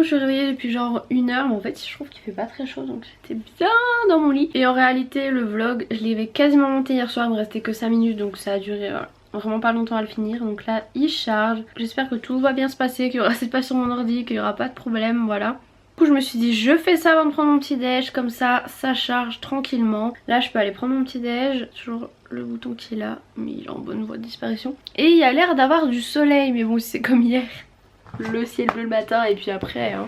je suis réveillée depuis genre 1 heure, mais en fait je trouve qu'il fait pas très chaud donc j'étais bien dans mon lit. Et en réalité le vlog je l'avais quasiment monté hier soir, il me restait que 5 minutes donc ça a duré vraiment pas longtemps à le finir. Donc là il charge, j'espère que tout va bien se passer, qu'il y aura cette page sur mon ordi, qu'il y aura pas de problème, voilà. Du coup je me suis dit je fais ça avant de prendre mon petit déj, comme ça ça charge tranquillement. Là je peux aller prendre mon petit déj, toujours le bouton qui est là mais il est en bonne voie de disparition. Et il y a l'air d'avoir du soleil, mais bon c'est comme hier, le ciel bleu le matin et puis après hein,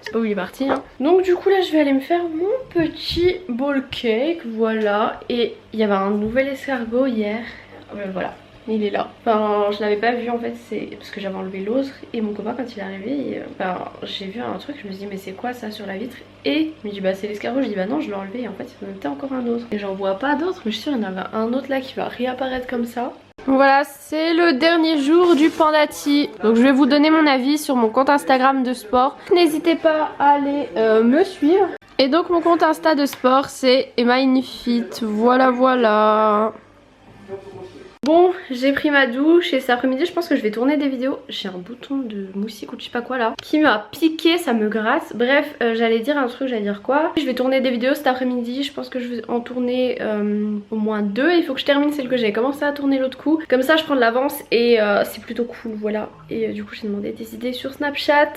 c'est pas où il est parti hein. Donc du coup là je vais aller me faire mon petit bowl cake, voilà. Et il y avait un nouvel escargot hier, voilà. Il est là. Enfin, je l'avais pas vu en fait, c'est parce que j'avais enlevé l'autre. Et mon copain, quand il est arrivé, j'ai vu un truc. Je me suis dit, mais c'est quoi ça sur la vitre? Et il me dit, bah c'est l'escargot. Je dis, bah non, je l'ai enlevé. Et en fait, il y en avait encore un autre. Et j'en vois pas d'autres, mais je suis sûre qu'il y en avait un autre là qui va réapparaître comme ça. Voilà, c'est le dernier jour du Pandati. Donc je vais vous donner mon avis sur mon compte Instagram de sport. N'hésitez pas à aller me suivre. Et donc mon compte Insta de sport, c'est EmmaInFit. Voilà, voilà. Bon, j'ai pris ma douche et cet après-midi je pense que je vais tourner des vidéos. J'ai un bouton de moustique ou je sais pas quoi là qui m'a piqué, ça me gratte. Bref, j'allais dire un truc, j'allais dire quoi. Je vais tourner des vidéos cet après-midi, je pense que je vais en tourner au moins 2. Il faut que je termine celle que j'ai commencé à tourner l'autre coup. Comme ça je prends de l'avance et c'est plutôt cool, voilà. Et du coup j'ai demandé des idées sur Snapchat.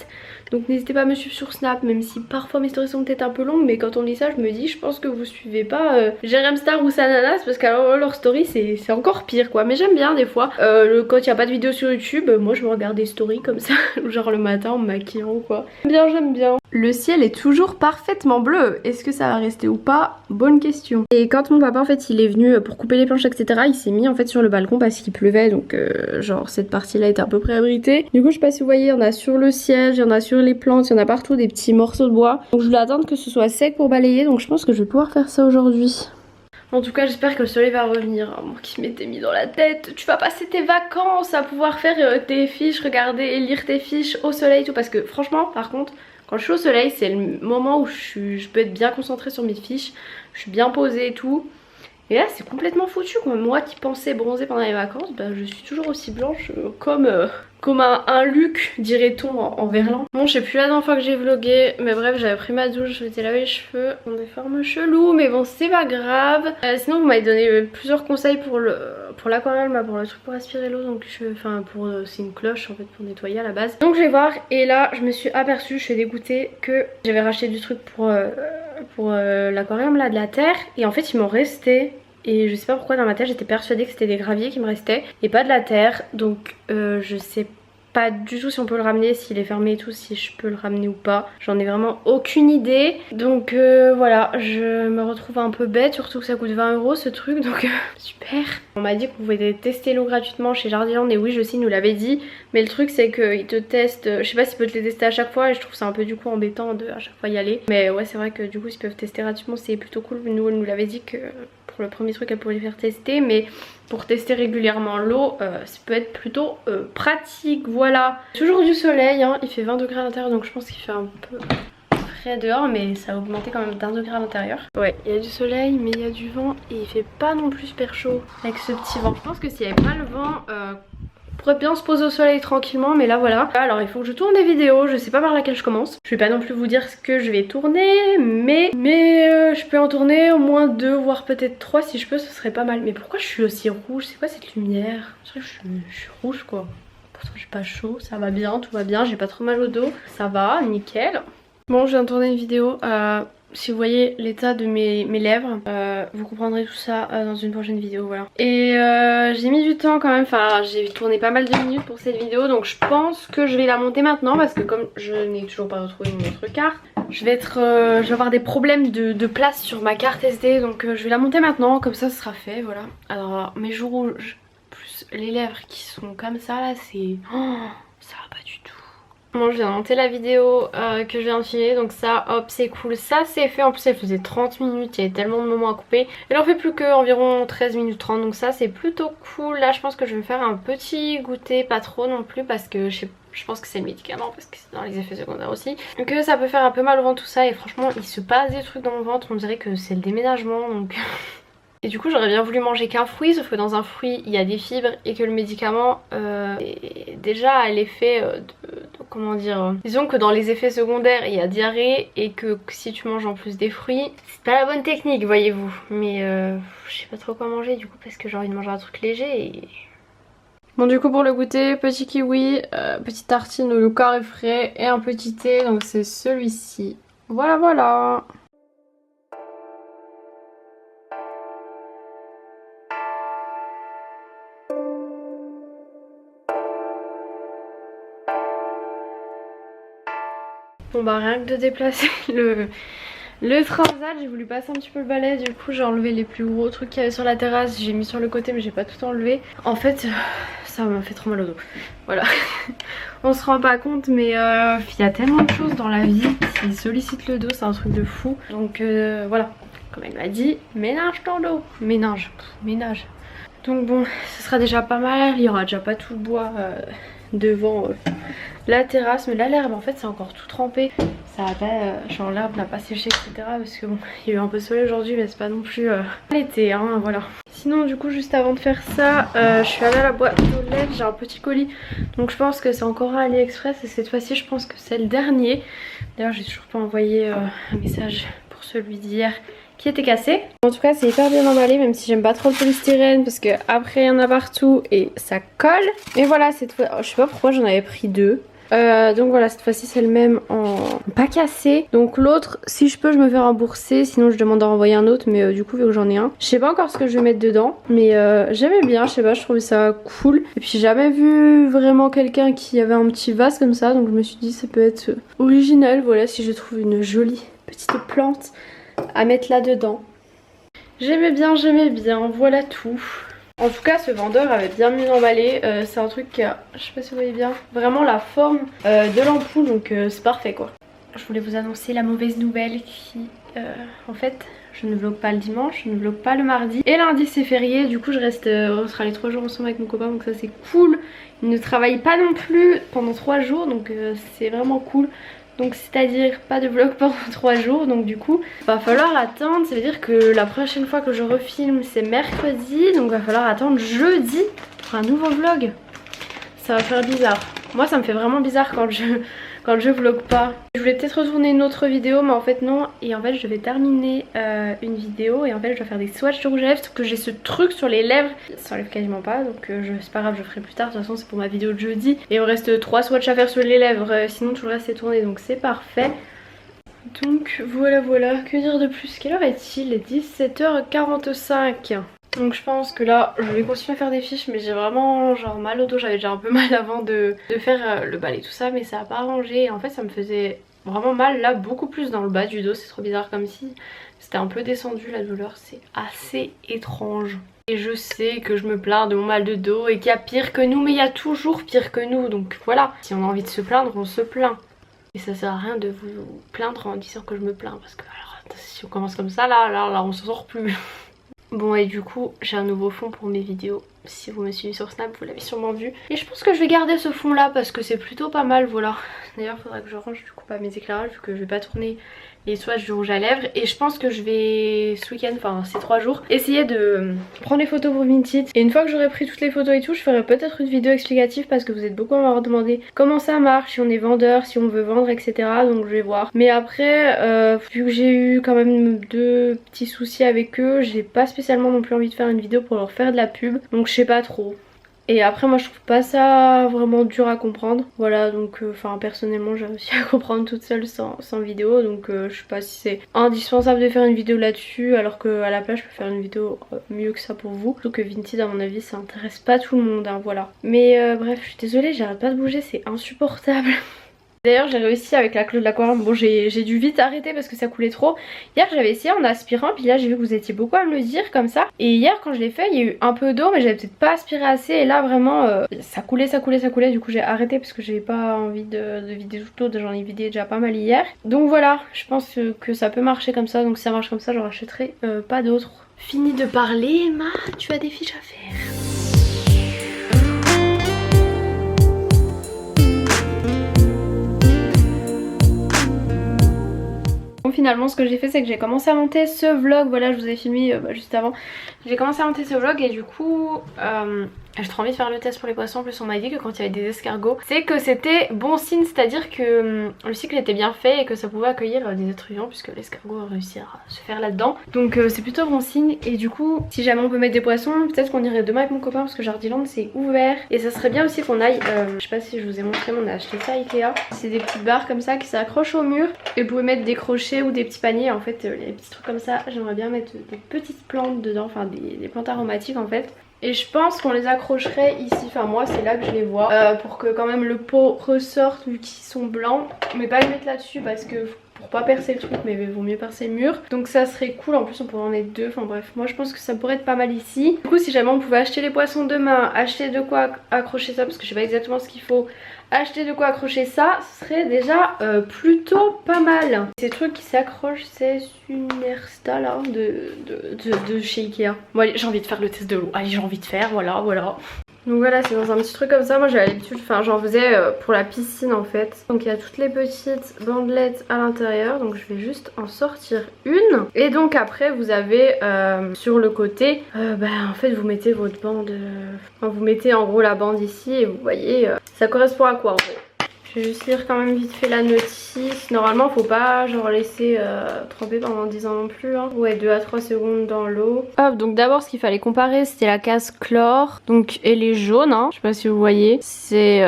Donc n'hésitez pas à me suivre sur Snap, même si parfois mes stories sont peut-être un peu longues, mais quand on lit ça je me dis je pense que vous suivez pas Jérém Star ou Sananas, parce qu'alors leur story c'est encore pire quoi. Mais j'aime bien des fois, quand il n'y a pas de vidéo sur YouTube, moi je me regarde des stories comme ça, genre le matin en me maquillant ou quoi. J'aime bien. Le ciel est toujours parfaitement bleu, est-ce que ça va rester ou pas? Bonne question. Et quand mon papa en fait il est venu pour couper les planches etc, il s'est mis en fait sur le balcon parce qu'il pleuvait, donc genre cette partie là était à peu près abritée. Du coup je sais pas si vous voyez, il y en a sur le siège, il y en a sur les plantes, il y en a partout des petits morceaux de bois. Donc je voulais attendre que ce soit sec pour balayer, donc je pense que je vais pouvoir faire ça aujourd'hui. En tout cas j'espère que le soleil va revenir, moi qui m'étais mis dans la tête, tu vas passer tes vacances à pouvoir faire tes fiches, regarder et lire tes fiches au soleil et tout, parce que franchement par contre quand je suis au soleil c'est le moment où je peux être bien concentrée sur mes fiches, je suis bien posée et tout. Et là c'est complètement foutu quoi. Moi qui pensais bronzer pendant les vacances, bah, je suis toujours aussi blanche comme un Luc dirait-on en verlan. Bon je sais plus la dernière fois que j'ai vlogué, mais bref j'avais pris ma douche, je m'étais lavé les cheveux en des formes cheloues, mais bon c'est pas grave. Sinon vous m'avez donné plusieurs conseils pour l'aquarelle, pour le truc pour aspirer l'eau, donc c'est une cloche en fait pour nettoyer à la base. Donc je vais voir, et là je me suis aperçue, je suis dégoûtée, que j'avais racheté du truc pour l'aquarium là de la terre, et en fait il m'en restait. Et je sais pas pourquoi dans ma tête j'étais persuadée que c'était des graviers qui me restaient et pas de la terre. Donc je sais pas du tout si on peut le ramener, s'il est fermé et tout, si je peux le ramener ou pas. J'en ai vraiment aucune idée. Donc voilà, je me retrouve un peu bête, surtout que ça coûte 20 € ce truc, donc super. On m'a dit qu'on pouvait tester l'eau gratuitement chez Jardiland, et oui je sais, il nous l'avait dit. Mais le truc c'est qu'il te teste, je sais pas s'ils peuvent te les tester à chaque fois, et je trouve ça un peu du coup embêtant de à chaque fois y aller. Mais ouais c'est vrai que du coup s'ils peuvent tester gratuitement c'est plutôt cool. Nous elle nous l'avait dit que pour le premier truc elle pourrait les faire tester, mais pour tester régulièrement l'eau ça peut être plutôt pratique, voilà. Toujours du soleil hein, il fait 20 degrés à l'intérieur, donc je pense qu'il fait un peu frais dehors, mais ça a augmenté quand même d'1 degré à l'intérieur. Ouais, il y a du soleil mais il y a du vent et il fait pas non plus super chaud avec ce petit vent. Je pense que s'il n'y avait pas le vent on pourrait bien se poser au soleil tranquillement, mais là voilà. Alors il faut que je tourne des vidéos, je sais pas par laquelle je commence. Je vais pas non plus vous dire ce que je vais tourner, mais je peux en tourner au moins 2 voire peut-être 3 si je peux, ce serait pas mal. Mais pourquoi je suis aussi rouge? C'est quoi cette lumière? Je suis rouge quoi. Pourtant j'ai pas chaud, ça va bien, tout va bien, j'ai pas trop mal au dos, ça va, nickel. Bon je viens de tourner une vidéo, si vous voyez l'état de mes lèvres, vous comprendrez tout ça dans une prochaine vidéo, voilà. Et j'ai mis du temps quand même, enfin j'ai tourné pas mal de minutes pour cette vidéo, donc je pense que je vais la monter maintenant, parce que comme je n'ai toujours pas retrouvé mon autre carte, je vais avoir des problèmes de place sur ma carte SD, donc je vais la monter maintenant, comme ça ce sera fait, voilà. Alors mes joues rouges, plus les lèvres qui sont comme ça là, c'est... Oh, ça va pas du tout. Bon je viens de monter la vidéo que je viens de filmer, donc ça hop c'est cool, ça c'est fait. En plus elle faisait 30 minutes, il y avait tellement de moments à couper. Elle en fait plus que environ 13 minutes 30, donc ça c'est plutôt cool. Là je pense que je vais me faire un petit goûter, pas trop non plus, parce que je pense que c'est le médicament, parce que c'est dans les effets secondaires aussi, que ça peut faire un peu mal au ventre tout ça, et franchement il se passe des trucs dans mon ventre, on dirait que c'est le déménagement, donc... Et du coup j'aurais bien voulu manger qu'un fruit, sauf que dans un fruit il y a des fibres et que le médicament est déjà à l'effet de comment dire, disons que dans les effets secondaires il y a diarrhée et que si tu manges en plus des fruits, c'est pas la bonne technique voyez-vous. Mais je sais pas trop quoi manger du coup parce que j'ai envie de manger un truc léger et... Bon du coup pour le goûter, petit kiwi, petite tartine au carré frais et un petit thé, donc c'est celui-ci. Voilà voilà. Bon bah rien que de déplacer le transat, j'ai voulu passer un petit peu le balai, du coup j'ai enlevé les plus gros trucs qu'il y avait sur la terrasse, j'ai mis sur le côté mais j'ai pas tout enlevé. En fait ça m'a fait trop mal au dos, voilà. On se rend pas compte mais il y a tellement de choses dans la vie qui sollicitent le dos, c'est un truc de fou. Donc voilà, comme elle m'a dit, ménage ton dos, ménage. Donc bon, ce sera déjà pas mal, il y aura déjà pas tout le bois devant la terrasse, mais là l'herbe en fait c'est encore tout trempé, ça va pas, genre l'herbe n'a pas séché etc, parce que bon il y a eu un peu de soleil aujourd'hui mais c'est pas non plus l'été hein, voilà. Sinon du coup juste avant de faire ça, je suis allée à la boîte aux lettres, j'ai un petit colis, donc je pense que c'est encore à AliExpress et cette fois-ci je pense que c'est le dernier. D'ailleurs j'ai toujours pas envoyé un message pour celui d'hier qui était cassé. En tout cas c'est hyper bien emballé, même si j'aime pas trop le polystyrène parce que après il y en a partout et ça colle. Et voilà, cette fois, je sais pas pourquoi j'en avais pris deux. Donc voilà, cette fois-ci c'est le même en pas cassé. Donc l'autre, si je peux je me fais rembourser, sinon je demande à renvoyer un autre, mais du coup vu que j'en ai un, je sais pas encore ce que je vais mettre dedans, mais j'aimais bien, je sais pas, je trouvais ça cool. Et puis j'ai jamais vu vraiment quelqu'un qui avait un petit vase comme ça, donc je me suis dit ça peut être original. Voilà, si je trouve une jolie petite plante à mettre là dedans. J'aimais bien, voilà tout. En tout cas ce vendeur avait bien mieux emballé, c'est un truc qui a, je sais pas si vous voyez bien, vraiment la forme de l'ampoule, donc c'est parfait quoi. Je voulais vous annoncer la mauvaise nouvelle qui, en fait, je ne vlog pas le dimanche, je ne vlog pas le mardi. Et lundi c'est férié, du coup je reste, on sera les 3 jours ensemble avec mon copain, donc ça c'est cool. Il ne travaille pas non plus pendant 3 jours, donc c'est vraiment cool. Donc c'est à dire pas de vlog pendant 3 jours, donc du coup va falloir attendre, ça veut dire que la prochaine fois que je refilme c'est mercredi, donc va falloir attendre jeudi pour un nouveau vlog. Ça va faire bizarre, moi ça me fait vraiment bizarre quand je vlog pas. Je voulais peut-être retourner une autre vidéo mais en fait non, et en fait je vais terminer une vidéo et en fait je dois faire des swatchs de rouge à lèvres parce que j'ai ce truc sur les lèvres, ça enlève quasiment pas, donc c'est pas grave, je ferai plus tard, de toute façon c'est pour ma vidéo de jeudi et il me reste 3 swatchs à faire sur les lèvres, sinon tout le reste est tourné, donc c'est parfait. Donc voilà, que dire de plus, quelle heure est-il? 17h45. Donc je pense que là je vais continuer à faire des fiches, mais j'ai vraiment genre mal au dos, j'avais déjà un peu mal avant de faire le balai tout ça, mais ça a pas arrangé et en fait ça me faisait vraiment mal là, beaucoup plus dans le bas du dos, c'est trop bizarre, comme si c'était un peu descendu la douleur, c'est assez étrange. Et je sais que je me plains de mon mal de dos et qu'il y a pire que nous, mais il y a toujours pire que nous, donc voilà, si on a envie de se plaindre on se plaint. Et ça sert à rien de vous plaindre en disant que je me plains, parce que alors, si on commence comme ça là on s'en sort plus. Bon et du coup j'ai un nouveau fond pour mes vidéos, si vous me suivez sur Snap vous l'avez sûrement vu. Et je pense que je vais garder ce fond là parce que c'est plutôt pas mal, voilà. D'ailleurs il faudra que je range du coup pas mes éclairages vu que je vais pas tourner les swatchs du rouge à lèvres. Et je pense que je vais ce week-end, enfin ces 3 jours, essayer de prendre des photos pour Vinted. Et une fois que j'aurai pris toutes les photos et tout, je ferai peut-être une vidéo explicative parce que vous êtes beaucoup à m'avoir demandé comment ça marche, si on est vendeur, si on veut vendre etc. Donc je vais voir. Mais après vu que j'ai eu quand même 2 petits soucis avec eux, j'ai pas spécialement non plus envie de faire une vidéo pour leur faire de la pub. Donc je sais pas trop. Et après moi je trouve pas ça vraiment dur à comprendre. Voilà, donc enfin personnellement j'ai réussi à comprendre toute seule sans vidéo. Donc je sais pas si c'est indispensable de faire une vidéo là-dessus, alors qu'à la place je peux faire une vidéo mieux que ça pour vous. Surtout que Vinted à mon avis ça intéresse pas tout le monde hein, voilà. Mais bref, je suis désolée, j'arrête pas de bouger, c'est insupportable. D'ailleurs j'ai réussi avec la clé de l'aquarium, bon j'ai dû vite arrêter parce que ça coulait trop. Hier j'avais essayé en aspirant, puis là j'ai vu que vous étiez beaucoup à me le dire comme ça. Et hier quand je l'ai fait il y a eu un peu d'eau mais j'avais peut-être pas aspiré assez. Et là vraiment ça coulait, du coup j'ai arrêté parce que j'avais pas envie de vider toute l'eau, j'en ai vidé déjà pas mal hier. Donc voilà, je pense que ça peut marcher comme ça, donc si ça marche comme ça j'en rachèterai pas d'autres. Fini de parler Emma, tu as des fiches à faire. Finalement ce que j'ai fait c'est que j'ai commencé à monter ce vlog, voilà je vous ai filmé juste avant. J'ai commencé à monter ce vlog et du coup J'ai trop envie de faire le test pour les poissons. En plus on m'a dit que quand il y avait des escargots, c'est que c'était bon signe, c'est-à-dire que le cycle était bien fait et que ça pouvait accueillir des êtres vivants puisque l'escargot a réussi à se faire là-dedans. Donc c'est plutôt bon signe. Et du coup si jamais on peut mettre des poissons, peut-être qu'on irait demain avec mon copain parce que Jardiland c'est ouvert. Et ça serait bien aussi qu'on aille, je sais pas si je vous ai montré mais on a acheté ça à Ikea. C'est des petites barres comme ça qui s'accrochent au mur et vous pouvez mettre des crochets ou des petits paniers. En fait les petits trucs comme ça, j'aimerais bien mettre des petites plantes dedans, enfin des plantes aromatiques en fait. Et je pense qu'on les accrocherait ici, enfin moi c'est là que je les vois, pour que quand même le pot ressorte vu qu'ils sont blancs. Mais pas les mettre là-dessus parce que pour pas percer le truc, mais il vaut mieux percer le mur. Donc ça serait cool, en plus on pourrait en mettre deux, enfin bref, moi je pense que ça pourrait être pas mal ici. Du coup si jamais on pouvait acheter les poissons demain, acheter de quoi accrocher ça parce que je sais pas exactement ce qu'il faut, acheter de quoi accrocher ça, ce serait déjà plutôt pas mal. Ces trucs qui s'accrochent, c'est une Airsta là de chez Ikea. Bon allez, j'ai envie de faire le test de l'eau, allez j'ai envie de faire, voilà. Donc voilà, c'est dans un petit truc comme ça. Moi j'avais l'habitude, enfin j'en faisais pour la piscine en fait. Donc il y a toutes les petites bandelettes à l'intérieur. Donc je vais juste en sortir une. Et donc après vous avez sur le côté, en fait vous mettez votre bande. Enfin, vous mettez en gros la bande ici et vous voyez ça correspond à quoi en fait. Je vais juste lire quand même vite fait la notice. Normalement faut pas genre laisser tremper pendant 10 ans non plus hein. Ouais, 2 à 3 secondes dans l'eau. Hop, donc d'abord ce qu'il fallait comparer c'était la case chlore. Donc elle est jaune hein, je sais pas si vous voyez. C'est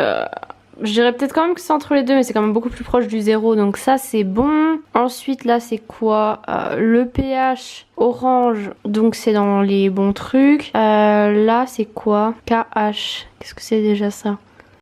je dirais peut-être quand même que c'est entre les deux mais c'est quand même beaucoup plus proche du zéro. Donc ça c'est bon. Ensuite là c'est quoi le pH orange. Donc c'est dans les bons trucs. Là c'est quoi KH. Qu'est-ce que c'est déjà ça?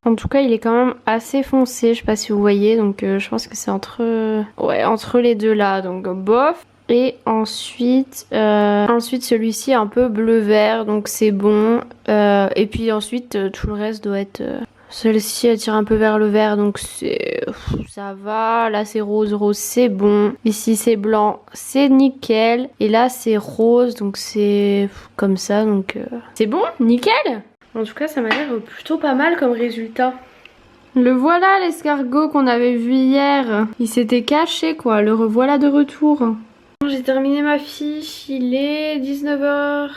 En tout cas il est quand même assez foncé, je sais pas si vous voyez, donc je pense que c'est entre les deux là, donc bof. Et ensuite celui-ci est un peu bleu vert, donc c'est bon. Et puis ensuite tout le reste doit être... Celle-ci elle tire un peu vers le vert, donc ça va. Là c'est rose, c'est bon. Ici c'est blanc, c'est nickel. Et là c'est rose, donc c'est comme ça, donc c'est bon, nickel. En tout cas ça m'a l'air plutôt pas mal comme résultat. Le voilà l'escargot qu'on avait vu hier. Il s'était caché quoi, le revoilà de retour. J'ai terminé ma fiche, il est 19h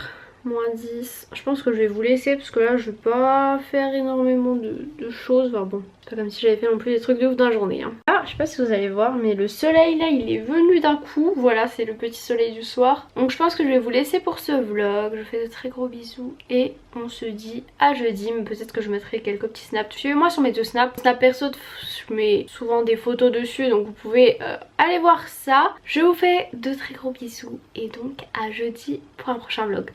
moins 10. Je pense que je vais vous laisser parce que là je vais pas faire énormément de choses. Enfin bon, c'est pas comme si j'avais fait non plus des trucs de ouf dans la journée hein. Ah, je sais pas si vous allez voir mais le soleil là il est venu d'un coup. Voilà, c'est le petit soleil du soir. Donc je pense que je vais vous laisser pour ce vlog. Je vous fais de très gros bisous et on se dit à jeudi. Mais peut-être que je mettrai quelques petits snaps. Suivez-moi sur mes deux snaps. Snap perso, je mets souvent des photos dessus donc vous pouvez aller voir ça. Je vous fais de très gros bisous et donc à jeudi pour un prochain vlog.